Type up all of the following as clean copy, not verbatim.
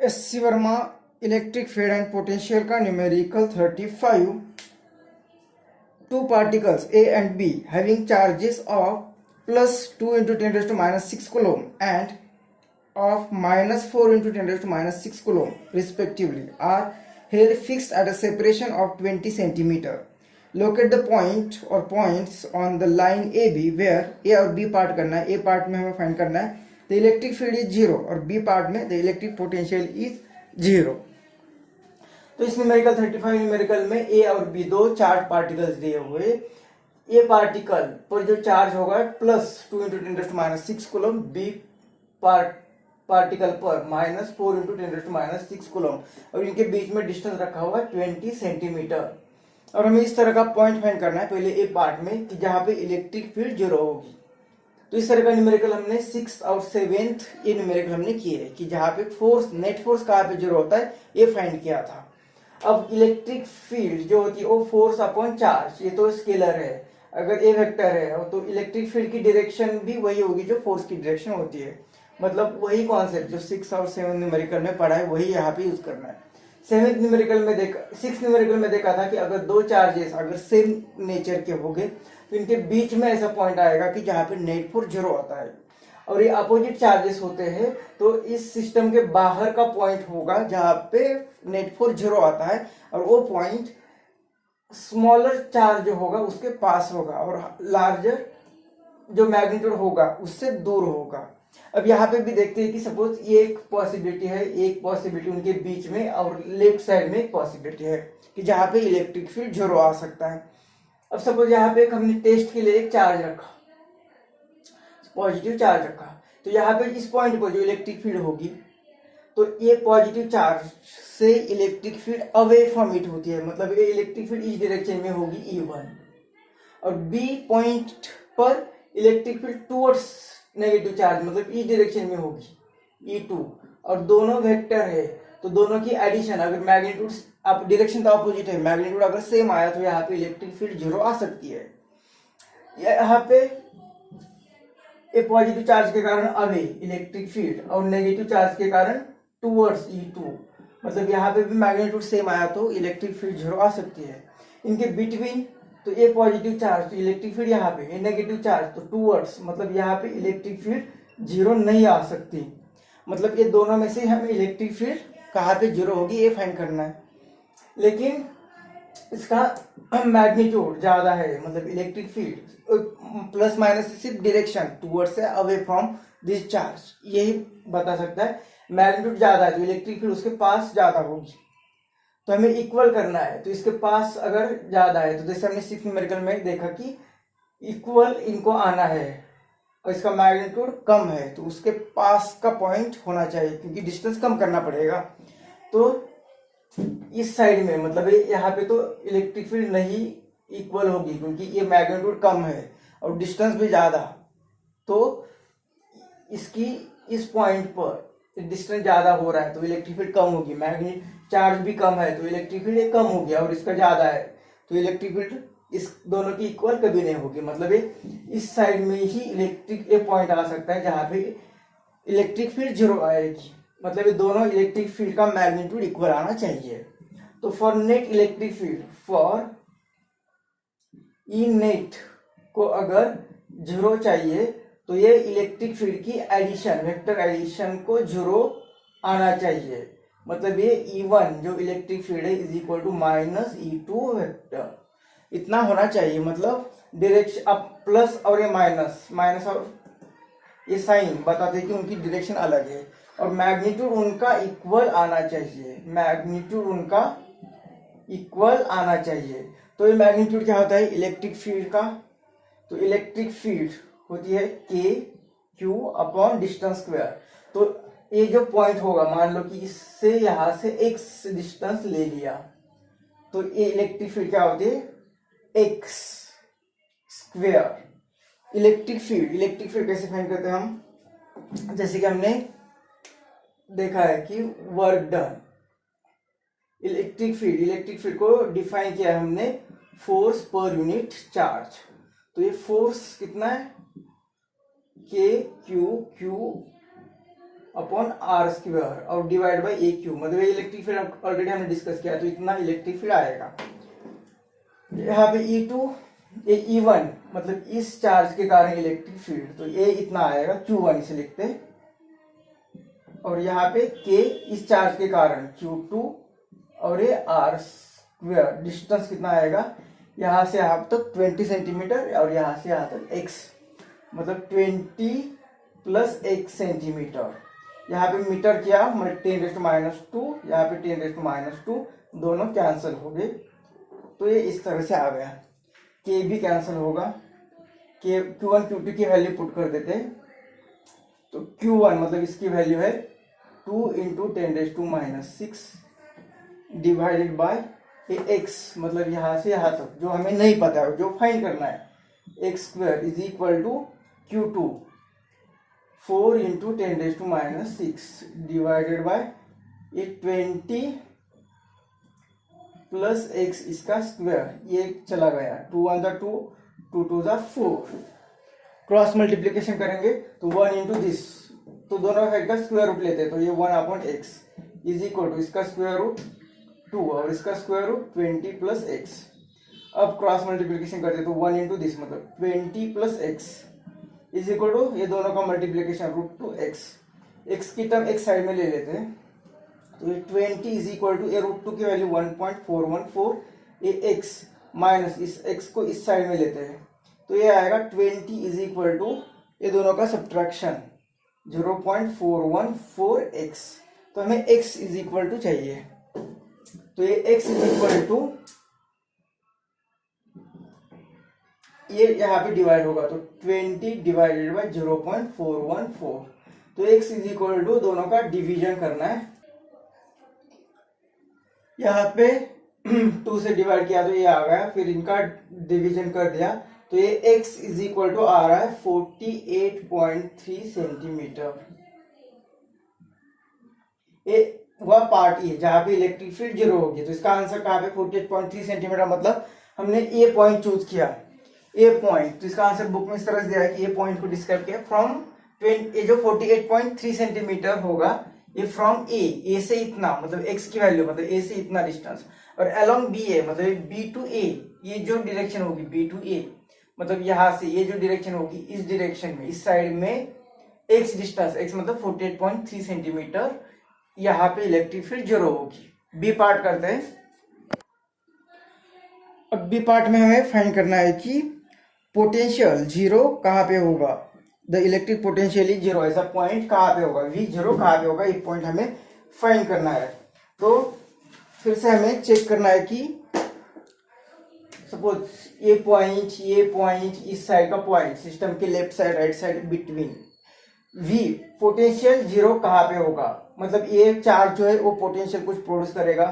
SC. Verma electric field and potential का numerical 35. Two particles A and B having charges of plus 2 into 10 raised to minus 6 coulomb and of minus 4 into 10 raised to minus 6 coulomb respectively are held fixed at a separation of 20 centimeter. Locate the point or points on the line AB where A और B part करना है. A part में हमें find करना है the electric field is 0 और B part में the electric potential is 0. तो इस न्यूमेरिकल 35 न्यूमेरिकल में ए और बी दो चार्ज पार्टिकल्स दिए हुए. ए पार्टिकल पर जो चार्ज होगा plus 2 into 10 raise to minus 6 coulomb, B particle पर minus 4 into 10 raise to minus 6 coulomb और इनके बीच में डिस्टेंस रखा हुआ 20 सेंटीमीटर. और हमें इस तरह का पॉइंट फाइंड करना है पहले ए पार्ट में कि जहां पे इलेक्ट्रिक फील्ड 0 होगी. तो इस तरह का न्यूमेरिकल हमने 6th और 7th ये न्यूमेरिकल हमने किए है कि जहां पे फोर्स नेट फोर्स कहाँ पे 0 होता है ये फाइंड किया था. अब इलेक्ट्रिक फील्ड जो होती है वो फोर्स अपॉन चार्ज, ये तो स्केलर है. अगर ए वेक्टर है तो इलेक्ट्रिक फील्ड की डायरेक्शन भी वही होगी जो फोर्स की डायरेक्शन होती है. मतलब वही कॉन्सेप्ट जो 6 और 7 न्यूमेरिकल में पढ़ा है वही यहाँ पे यूज करना है. 6th न्यूमेरिकल में देखा था कि अगर दो चार्जेस अगर सेम नेचर के होंगे तो इनके बीच में ऐसा पॉइंट आएगा कि जहाँ पे नेट फोर्स 0 होता है. और ये अपोजिट चार्जेस होते हैं तो इस सिस्टम के बाहर का पॉइंट होगा जहां पे नेट फोर्स 0 आता है और वो पॉइंट स्मॉलर चार्ज जो होगा उसके पास होगा और लार्जर जो मैग्नीट्यूड होगा उससे दूर होगा. अब यहाँ पे भी देखते हैं कि सपोज ये एक पॉसिबिलिटी है, एक पॉसिबिलिटी उनके बीच में और लेफ्ट साइड में एक पॉसिबिलिटी है कि जहाँ पे इलेक्ट्रिक फील्ड 0 आ सकता है. अब सपोज यहाँ पे हमने टेस्ट के लिए एक चार्ज रखा, पॉजिटिव चार्ज रखा, तो यहाँ पे इस पॉइंट पर जो इलेक्ट्रिक फील्ड होगी तो ये पॉजिटिव चार्ज से electric field away from it होती है. मतलब ये इलेक्ट्रिक फील्ड इस डायरेक्शन में होगी E1 और B पॉइंट पर electric field towards negative charge मतलब इस डायरेक्शन में होगी E2. और दोनों वेक्टर है तो दोनों की एडिशन अगर मैग्नीट्यूड अब डायरेक्शन तो अपोजिट है, मैग्नीट्यूड अगर सेम आया तो यहाँ पे इलेक्ट्रिक फील्ड 0 आ सकती है. यहाँ पे एक पॉजिटिव चार्ज के कारण अवे इलेक्ट्रिक फील्ड और नेगेटिव चार्ज के कारण टुवर्ड्स E2. मतलब यहाँ पे भी मैग्नीट्यूड सेम आया तो इलेक्ट्रिक फील्ड 0 आ सकती है. इनके बिटवीन तो ये पॉजिटिव चार्ज तो इलेक्ट्रिक फील्ड यहाँ पे, ये नेगेटिव चार्ज तो टुवर्ड्स मतलब यहाँ पे इलेक्ट्रिक फील्ड 0 नहीं आ सकती. मतलब ये दोनों में से हमें इलेक्ट्रिक फील्ड कहाँ पे 0 होगी ये फाइंड करना है. लेकिन इसका मैग्नीट्यूड ज्यादा है मतलब इलेक्ट्रिक फील्ड प्लस माइनस सिर्फ डायरेक्शन टुवर्ड्स है अवे फ्रॉम दिस चार्ज यही बता सकता है. मैग्नीट्यूड ज्यादा है तो इलेक्ट्रिक फील्ड उसके पास ज्यादा होगी तो हमें इक्वल करना है. तो इसके पास अगर ज्यादा है तो जैसे हमने 6th न्यूमेरिकल में देखा कि इक्वल इनको आना है और इसका मैग्नीट्यूड कम है तो उसके पास का पॉइंट होना चाहिए क्योंकि डिस्टेंस कम करना पड़ेगा. तो इस साइड में मतलब यहाँ पे तो इलेक्ट्रिक फील्ड नहीं इक्वल होगी क्योंकि ये मैग्नीट्यूड कम है और डिस्टेंस भी ज्यादा. तो इसकी इस पॉइंट पर डिस्टेंस ज्यादा हो रहा है तो इलेक्ट्रिक फील्ड कम होगी. मैग्नेट चार्ज भी कम है तो इलेक्ट्रिक फील्ड कम हो गया और इसका ज्यादा है तो इलेक्ट्रिक फील्ड इस दोनों की इक्वल कभी नहीं होगी. मतलब ये इस साइड में ही इलेक्ट्रिक एक पॉइंट आ सकता है जहां पे इलेक्ट्रिक फील्ड 0 आएगी. मतलब ये दोनों इलेक्ट्रिक फील्ड का मैग्नीट्यूड इक्वल आना चाहिए. तो for net electric field for E net को अगर 0 चाहिए तो ये इलेक्ट्रिक फील्ड की एडिशन वेक्टर एडिशन को 0 आना चाहिए. मतलब ये E1 जो इलेक्ट्रिक फील्ड है is equal to minus E2 vector इतना होना चाहिए. मतलब डायरेक्शन अब प्लस और ये माइनस और ये साइन बताते हैं कि उनकी डायरेक्शन अलग है और मैग्नीट्यूड उनका इक्वल आना चाहिए. मैग्नीट्यूड उनका इक्वल आना चाहिए. तो ये मैग्नीट्यूड क्या होता है इलेक्ट्रिक फील्ड का. तो इलेक्ट्रिक फील्ड होती है K Q upon distance square. तो ये जो पॉइंट होगा मान लो कि इससे यहां से x डिस्टेंस ले लिया तो ये इलेक्ट्रिक फील्ड क्या होती है x स्क्वायर. इलेक्ट्रिक फील्ड कैसे फाइंड करते हैं हम, जैसे कि हमने देखा है कि वर्क डन. इलेक्ट्रिक फील्ड को डिफाइन किया है हमने फोर्स पर यूनिट चार्ज. तो ये फोर्स कितना है K Q upon R square और डिवाइड बाई ए क्यू, मतलब ये इलेक्ट्रिक फील्ड ऑलरेडी हमने डिस्कस किया, तो इतना इलेक्ट्रिक फील्ड आएगा। यहाँ पे E2 ये E1 मतलब इस चार्ज के कारण इलेक्ट्रिक फील्ड, तो ये इतना आएगा Q1 इसे लिखते हैं, और यहाँ पे K इस चार्ज के कारण Q2 और ये आर स्क्वायर, डिस्टेंस कितना आएगा यहाँ से यहाँ तक 20 सेंटीमीटर और यहाँ से यहाँ तक x, मतलब 20 प्लस x सेंटीमीटर। यहाँ पे मीटर किया 10⁻², यहाँ पे 10⁻², दोनों कैंसिल हो गए, तो ये इस तरह से आ गया। K भी कैंसिल होगा, Q1 Q2 की वैल्यू पुट कर देते हैं, तो Q1 मतलब इसकी वैल्यू है 2 × 10⁻6 डिवाइडेड बाय x, मतलब यहाँ से यहाँ तक जो हमें नहीं पता है, जो फाइंड करना है, x² is equal to Q2 4 × 10⁻6 divided by 20 plus x इसका स्क्वायर, ये चला गया, 2 1 2, 2 2 4, क्रॉस मल्टीप्लीकेशन करेंगे तो 1 इंटू दिस, तो दोनों साइड का स्क्वायर रूट लेते हैं, तो ये 1/x इज इक्वल टू इसका स्क्वायर रूट 2 और इसका स्क्वायर रूट 20 प्लस x। अब क्रॉस मल्टीप्लीकेशन करते तो 1 इंटू दिस मतलब 20 plus x is equal to ये दोनों का मल्टीप्लीकेशन √2x, x की टर्म एक साइड में ले लेते हैं, तो ये 20 इज इक्वल टू ये √2 की वैल्यू 1.414, ये x माइनस इस x को इस साइड में लेते हैं, तो ये आएगा 20 इज इक्वल टू ये दोनों का सब्ट्रैक्शन 0.414x, तो हमें x इज इक्वल टू चाहिए, तो ये x इज इक्वल टू ये यहाँ पे डिवाइड होगा, तो 20 डिवाइडेड बाय 0.414, तो x इज इक्वल टू दोनों का डिवीजन करना है, यहाँ पे 2 से डिवाइड किया तो ये आ गया, फिर इनका डिवीजन कर दिया, तो ये x इज इक्वल टू आ रहा है 48.3 सेंटीमीटर। ये वह पार्ट है जहाँ पे इलेक्ट्रिक फील्ड 0 होगी, तो इसका आंसर कहाँ पे 48.3 सेंटीमीटर, मतलब हमने ए पॉइंट चूज किया, ए पॉइंट, तो इसका आंसर बुक में इस तरह से दिया है कि ए पॉइंट को डिस्क्राइब किया फ्रॉम ये जो 48.3 सेंटीमीटर होगा ये फ्रॉम ए से इतना, मतलब x की वैल्यू मतलब a से इतना डिस्टेंस, और अलोंग बी ए मतलब b टू a, ये जो डायरेक्शन होगी b टू a, मतलब यहाँ से ये जो डायरेक्शन होगी इस डायरेक्शन में, इस साइड में x डिस्टेंस, x मतलब 48.3 सेंटीमीटर, यहाँ पे इलेक्ट्रिक फील्ड 0 होगी। बी पार्ट करते हैं। अब बी पार्ट में हमें फाइंड करना है कि पोटेंशियल 0 कहाँ पे होगा, द इलेक्ट्रिक पोटेंशियल इज 0, ऐसा पॉइंट कहाँ पे होगा, V0 कहाँ पे होगा, ये पॉइंट हमें फाइंड करना है। तो फिर से हमें चेक करना है कि सपोज ये पॉइंट इस साइड का पॉइंट, सिस्टम के left side right side between V, potential 0 कहाँ पे होगा, मतलब ये चार्ज जो है वो पोटेंशियल कुछ प्रोड्यूस करेगा,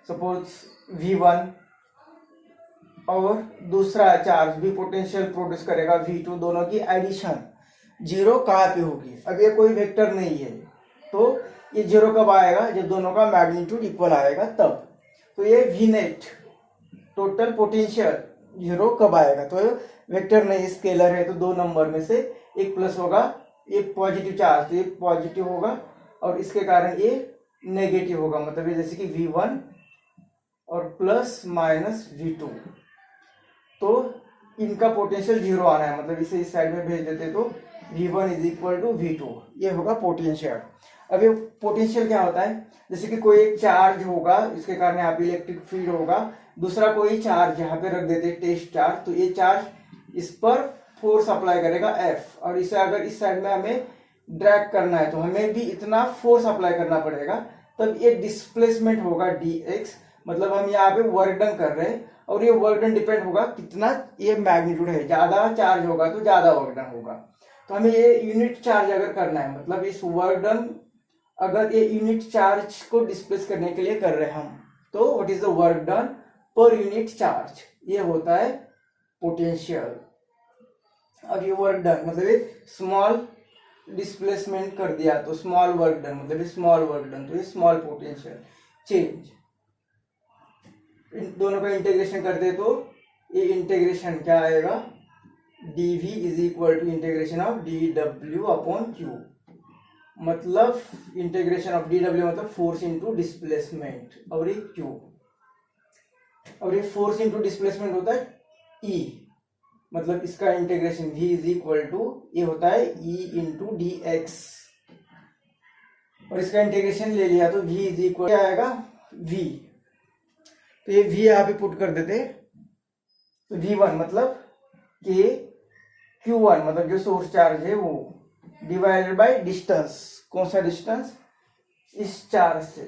सपोज V1, और दूसरा चार्ज भी पोटेंशियल प्रोड्यूस करेगा V2, दोनों की एडिशन 0 कहाँ पे होगी। अब ये कोई वेक्टर नहीं है, तो ये 0 कब आएगा, जब दोनों का मैग्नीट्यूड इक्वल आएगा तब, तो ये V नेट टोटल पोटेंशियल 0 कब आएगा, तो वेक्टर नहीं स्केलर है, तो 2 नंबर में से एक प्लस होगा, एक पॉजिटिव चार्ज, तो ये पॉजिटिव होगा और इसके कारण ये नेगेटिव होगा, मतलब ये जैसे कि V1 और प्लस माइनस V2, तो इनका पोटेंशियल 0 आना है, मतलब इसे इस साइड में भेज देते तो V1 is equal to V2, ये होगा पोटेंशियल। अब ये पोटेंशियल क्या होता है, जैसे कि कोई एक चार्ज होगा, इसके कारण यहाँ पे इलेक्ट्रिक फील्ड होगा, दूसरा कोई चार्ज यहाँ पे रख देते टेस्ट चार्ज, तो ये चार्ज इस पर फोर्स अप्लाई करेगा F, और इसे अगर इस साइड में हमें ड्रैग करना है तो हमें भी इतना फोर्स अप्लाई करना पड़ेगा, तब ये डिस्प्लेसमेंट होगा dx, मतलब हम यहाँ पे वर्क डन कर रहे हैं, और ये वर्क डन डिपेंड होगा कितना ये मैग्नीट्यूड है, ज्यादा चार्ज होगा तो ज्यादा वर्क डन होगा, तो हमें ये यूनिट चार्ज अगर करना है, मतलब इस वर्क डन अगर ये यूनिट चार्ज को डिस्प्लेस करने के लिए कर रहे हैं हम, तो what is the work done per unit charge, ये होता है पोटेंशियल। और ये वर्क डन मतलब ये स्मॉल डिस्प्लेसमेंट कर दिया तो स्मॉल वर्क डन, मतलब स्मॉल वर्क डन, तो ये स्मॉल पोटेंशियल चेंज। इन दोनों का इंटीग्रेशन करते तो ये इंटीग्रेशन क्या आएगा, dv is equal to integration of dw upon q मतलब इंटीग्रेशन ऑफ डी डब्ल्यू मतलब फोर्स इंटू डिस्प्लेसमेंट, और ये क्यू, और ये फोर्स इंटू डिस्प्लेसमेंट होता है ई, मतलब इसका integration v is equal to, ये होता है e इंटू डी एक्स, और इसका इंटीग्रेशन ले लिया तो v इज इक्वल क्या आएगा v, तो ये v यहाँ पे पुट कर देते, तो v1 मतलब k q1 मतलब जो सोर्स चार्ज है वो डिवाइडेड बाय डिस्टेंस, कौन सा डिस्टेंस, इस चार्ज से।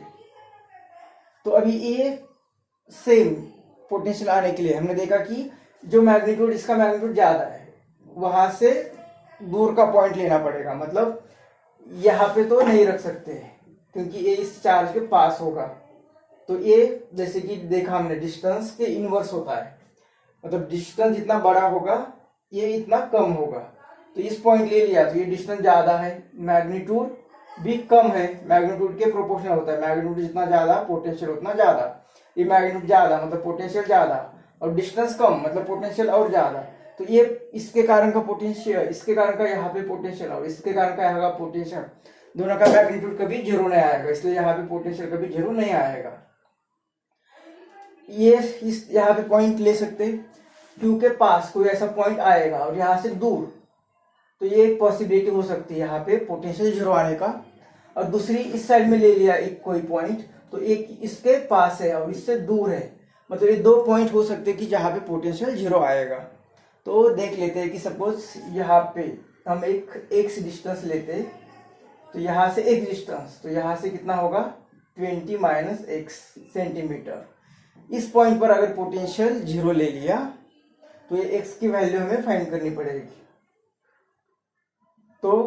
तो अभी ये सेम पोटेंशियल आने के लिए हमने देखा कि जो मैग्नीट्यूड, इसका मैग्नीट्यूड ज्यादा है, वहां से दूर का पॉइंट लेना पड़ेगा, मतलब यहाँ पे तो नहीं रख सकते क्योंकि ये इस चार्ज के पास होगा। तो ये जैसे कि देखा हमने डिस्टेंस के इनवर्स होता है, मतलब डिस्टेंस जितना बड़ा होगा ये इतना कम होगा। तो इस पॉइंट ले लिया तो ये डिस्टेंस ज्यादा है, मैग्नीट्यूड भी कम है, मैग्नीट्यूड के प्रोपोर्शनल होता है, मैग्नीट्यूड जितना ज्यादा पोटेंशियल उतना ज्यादा, ये मैग्नीट्यूड ज्यादा मतलब पोटेंशियल ज्यादा, और डिस्टेंस कम मतलब पोटेंशियल और ज्यादा। तो ये इसके कारण का पोटेंशियल, इसके कारण का यहाँ पे पोटेंशियल, और इसके कारण का यहाँ का पोटेंशियल, दोनों का मैग्नीट्यूड कभी जीरो नहीं आएगा, इसलिए यहाँ पे पोटेंशियल कभी जीरो नहीं आएगा। ये इस यहाँ पे पॉइंट ले सकते, क्यू के पास कोई ऐसा पॉइंट आएगा और यहाँ से दूर, तो ये एक पॉसिबिलिटी हो सकती है यहाँ पे पोटेंशियल जीरो आने का। और दूसरी इस साइड में ले लिया एक कोई पॉइंट, तो एक इसके पास है और इससे दूर है, मतलब ये दो पॉइंट हो सकते हैं कि जहाँ पे पोटेंशियल जीरो आएगा। तो देख लेते हैं कि सपोज यहाँ पे हम एक एक्स डिस्टेंस लेते, तो यहाँ से एक्स डिस्टेंस, तो यहाँ से कितना होगा 20 माइनस एक्स सेंटीमीटर। इस पॉइंट पर अगर पोटेंशियल जीरो ले लिया तो ये एक्स की वैल्यू हमें फाइंड करनी पड़ेगी। तो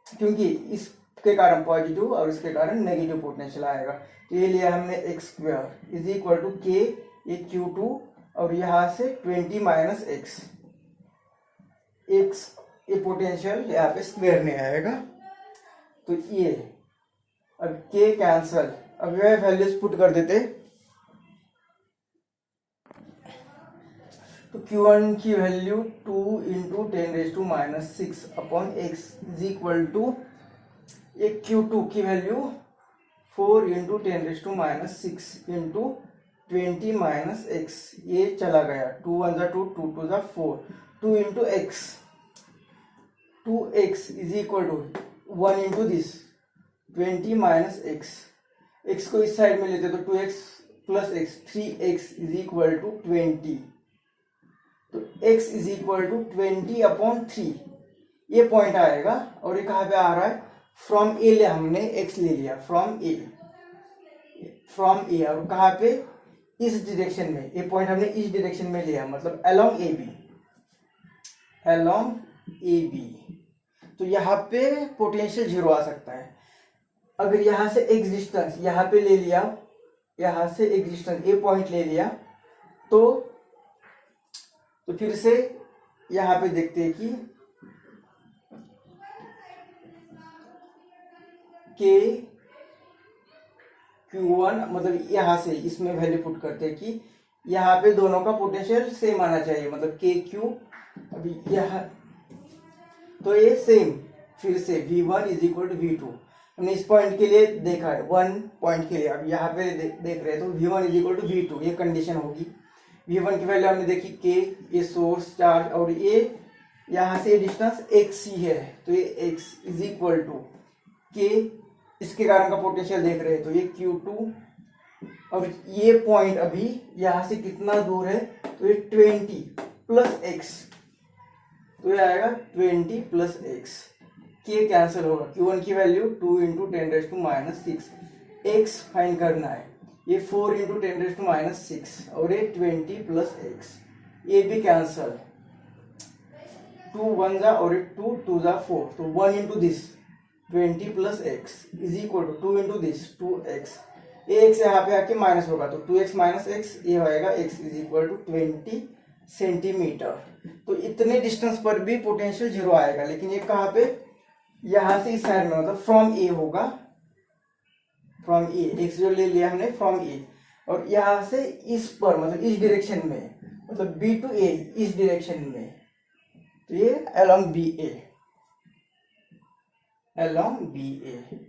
क्योंकि इसके कारण पॉजिटिव और इसके कारण नेगेटिव पोटेंशियल आएगा, तो ये लिया हमने X square is equal to K, ये Q2 और यहाँ से 20 माइनस एक्स, एक्स ये पोटेंशियल यहाँ पे स्क्वायर में आएगा। तो ये अब के कैंसल, अब ये वैल्यूज पुट कर देते, तो Q1 की value 2 into 10⁻⁻6 upon X is equal to, एक Q2 की value 4 into 10⁻6 into 20 minus X, ये चला गया 2 1 जा 2 2 2 जा 4, 2 into X, 2x is equal to 1 into this 20 minus X, X को इस साइड में लेते तो 2x plus X, 3x is equal to 20, तो x is equal to 20 upon 3, ये पॉइंट आएगा। और ये कहाँ पे आ रहा है, फ्रॉम ए ले हमने x ले लिया, फ्रॉम ए, और कहाँ पे इस डायरेक्शन में, ये पॉइंट हमने इस डायरेक्शन में लिया, मतलब along A B, along A B. तो यहाँ पे पोटेंशियल जीरो आ सकता है। अगर यहाँ से एक्स डिस्टेंस यहाँ पे ले लिया, यहाँ से एक्स डिस्टेंस ए पॉइंट ले लिया, तो फिर से यहाँ पे देखते हैं कि के Q1 मतलब यहाँ से इसमें वैल्यू पुट करते हैं कि यहाँ पे दोनों का पोटेंशियल सेम आना चाहिए, मतलब के क्यू, अभी यहाँ तो ये सेम, फिर से V1 is equal to V2, हमने इस पॉइंट के लिए देखा है, 1 पॉइंट के लिए, अब यहाँ पे देख रहे हैं तो V1 is equal to V2, ये कंडीशन होगी। V1 की वैल्यू हमने देखी के, ये सोर्स चार्ज, और ये यहाँ से डिस्टेंस x ही है, तो ये x इज इक्वल टू के, इसके कारण का पोटेंशियल देख रहे हैं, तो ये Q2, और ये पॉइंट अभी यहाँ से कितना दूर है, तो ये 20 प्लस x, तो ये आएगा 20 प्लस x, के कैंसिल होगा, Q1 की वैल्यू 2 इंटू 10⁻⁻6, x फाइंड करना है, ये 4 इंटू 10⁻⁻6 और ये 20 प्लस x, ये भी कैंसल, 2 1 जा और 2 2 जा 4, तो 1 into this 20 plus X is equal to 2 into this 2x, ये x यहाँ पे आके माइनस होगा, तो 2x माइनस एक्स, ये होएगा x is equal to 20 centimetre. तो इतने डिस्टेंस पर भी पोटेंशियल जीरो आएगा, लेकिन ये कहाँ पे, यहाँ से इस साइड में, मतलब फ्रॉम ए होगा, फ्रॉम ए, एक्स जो ले लिया हमने फ्रॉम ए, और यहाँ से इस पर मतलब इस डायरेक्शन में, मतलब बी टू ए इस डायरेक्शन में, तो ये अलोंग बी ए, along BA.